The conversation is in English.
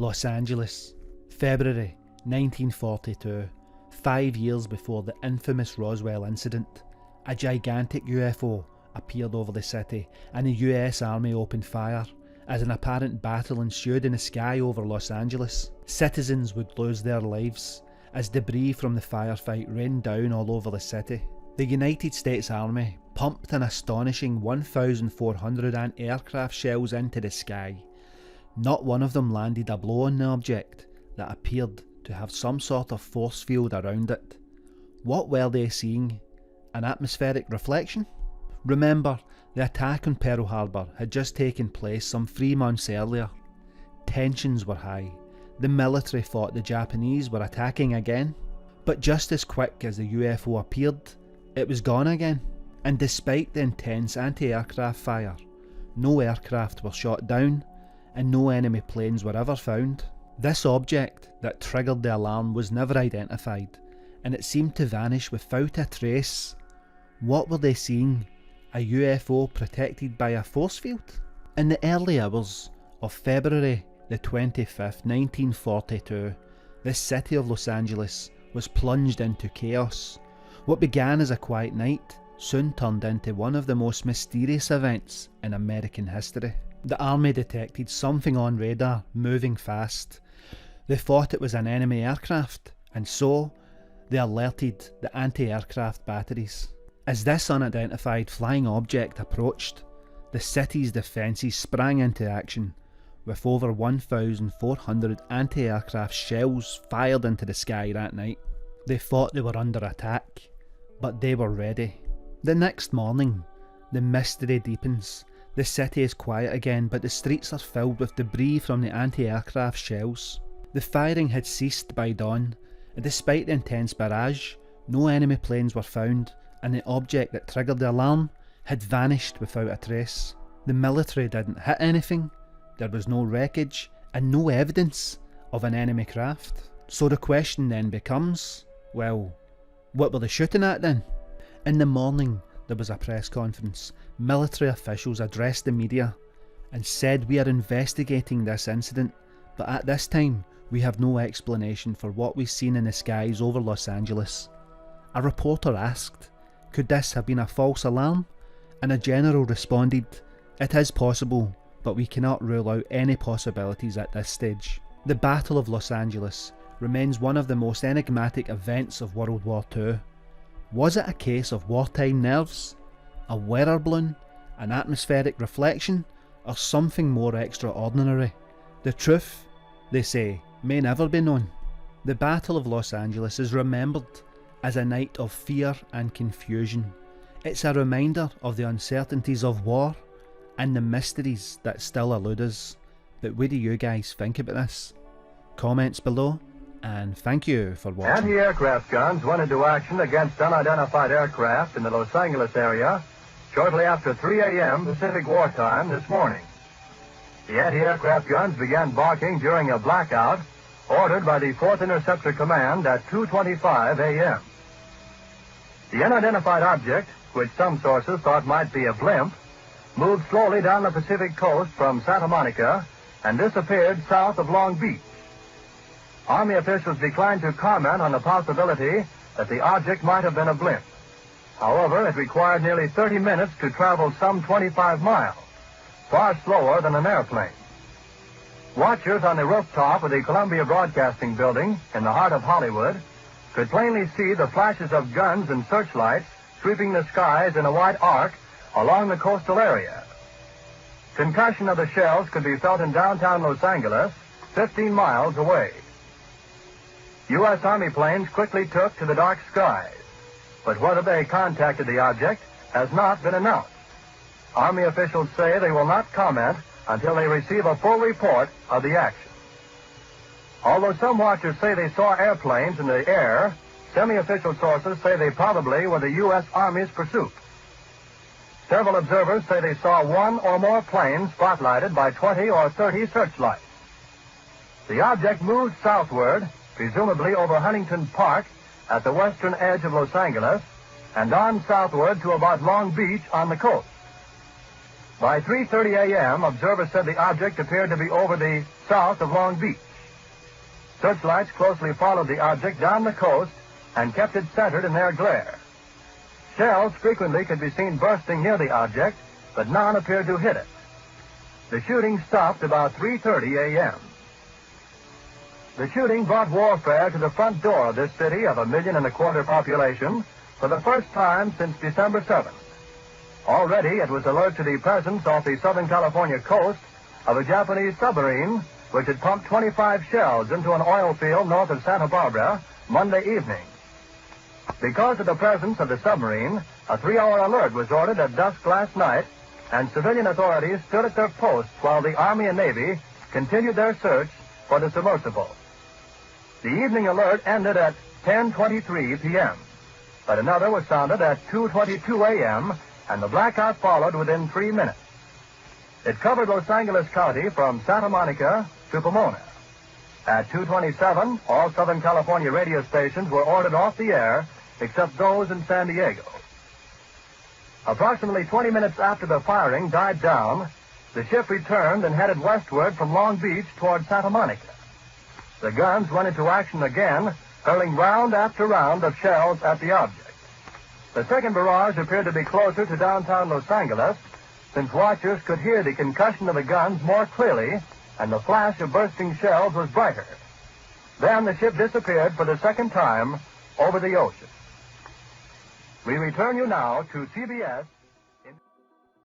Los Angeles, February 1942, 5 years before the infamous Roswell incident. A gigantic UFO appeared over the city and the US Army opened fire as an apparent battle ensued in the sky over Los Angeles. Citizens would lose their lives as debris from the firefight rained down all over the city. The United States Army pumped an astonishing 1,400 anti-aircraft shells into the sky. Not one of them landed a blow on the object that appeared to have some sort of force field around it. What were they seeing? An atmospheric reflection? Remember, the attack on Pearl Harbor had just taken place some 3 months earlier. Tensions were high. The military thought the Japanese were attacking again. But just as quick as the UFO appeared, it was gone again. And despite the intense anti-aircraft fire, no aircraft were shot down and no enemy planes were ever found. This object that triggered the alarm was never identified, and it seemed to vanish without a trace. What were they seeing? A UFO protected by a force field? In the early hours of February the 25th, 1942, the city of Los Angeles was plunged into chaos. What began as a quiet night soon turned into one of the most mysterious events in American history. The army detected something on radar moving fast. They thought it was an enemy aircraft, and so they alerted the anti-aircraft batteries. As this unidentified flying object approached, the city's defences sprang into action, with over 1,400 anti-aircraft shells fired into the sky that night. They thought they were under attack, but they were ready. The next morning, the mystery deepens. The city is quiet again, but the streets are filled with debris from the anti-aircraft shells. The firing had ceased by dawn, and despite the intense barrage, no enemy planes were found, and the object that triggered the alarm had vanished without a trace. The military didn't hit anything, there was no wreckage, and no evidence of an enemy craft. So the question then becomes, well, what were they shooting at then? In the morning, there was a press conference. Military officials addressed the media and said, "We are investigating this incident, but at this time, we have no explanation for what we've seen in the skies over Los Angeles." A reporter asked, "Could this have been a false alarm?" And a general responded, "It is possible, but we cannot rule out any possibilities at this stage." The Battle of Los Angeles remains one of the most enigmatic events of World War II. Was it a case of wartime nerves, a weather balloon, an atmospheric reflection, or something more extraordinary? The truth, they say, may never be known. The Battle of Los Angeles is remembered as a night of fear and confusion. It's a reminder of the uncertainties of war and the mysteries that still elude us. But what do you guys think about this? Comments below, and thank you for watching. Anti-aircraft guns went into action against unidentified aircraft in the Los Angeles area shortly after 3 a.m. Pacific wartime this morning. The anti-aircraft guns began barking during a blackout ordered by the 4th Interceptor Command at 2:25 a.m. The unidentified object, which some sources thought might be a blimp, moved slowly down the Pacific coast from Santa Monica and disappeared south of Long Beach. Army officials declined to comment on the possibility that the object might have been a blimp. However, it required nearly 30 minutes to travel some 25 miles, far slower than an airplane. Watchers on the rooftop of the Columbia Broadcasting Building in the heart of Hollywood could plainly see the flashes of guns and searchlights sweeping the skies in a wide arc along the coastal area. Concussion of the shells could be felt in downtown Los Angeles, 15 miles away. U.S. Army planes quickly took to the dark skies, but whether they contacted the object has not been announced. Army officials say they will not comment until they receive a full report of the action. Although some watchers say they saw airplanes in the air, semi-official sources say they probably were the U.S. Army's pursuit. Several observers say they saw one or more planes spotlighted by 20 or 30 searchlights. The object moved southward, presumably over Huntington Park at the western edge of Los Angeles, and on southward to about Long Beach on the coast. By 3:30 a.m., observers said the object appeared to be over the south of Long Beach. Searchlights closely followed the object down the coast and kept it centered in their glare. Shells frequently could be seen bursting near the object, but none appeared to hit it. The shooting stopped about 3:30 a.m. The shooting brought warfare to the front door of this city of 1.25 million population for the first time since December 7th. Already it was alert to the presence off the Southern California coast of a Japanese submarine which had pumped 25 shells into an oil field north of Santa Barbara Monday evening. Because of the presence of the submarine, a 3-hour alert was ordered at dusk last night, and civilian authorities stood at their posts while the Army and Navy continued their search for the submersible. The evening alert ended at 10:23 p.m., but another was sounded at 2:22 a.m., and the blackout followed within 3 minutes. It covered Los Angeles County from Santa Monica to Pomona. At 2:27, all Southern California radio stations were ordered off the air, except those in San Diego. Approximately 20 minutes after the firing died down, the ship returned and headed westward from Long Beach toward Santa Monica. The guns went into action again, hurling round after round of shells at the object. The second barrage appeared to be closer to downtown Los Angeles, since watchers could hear the concussion of the guns more clearly, and the flash of bursting shells was brighter. Then the ship disappeared for the second time over the ocean. We return you now to CBS.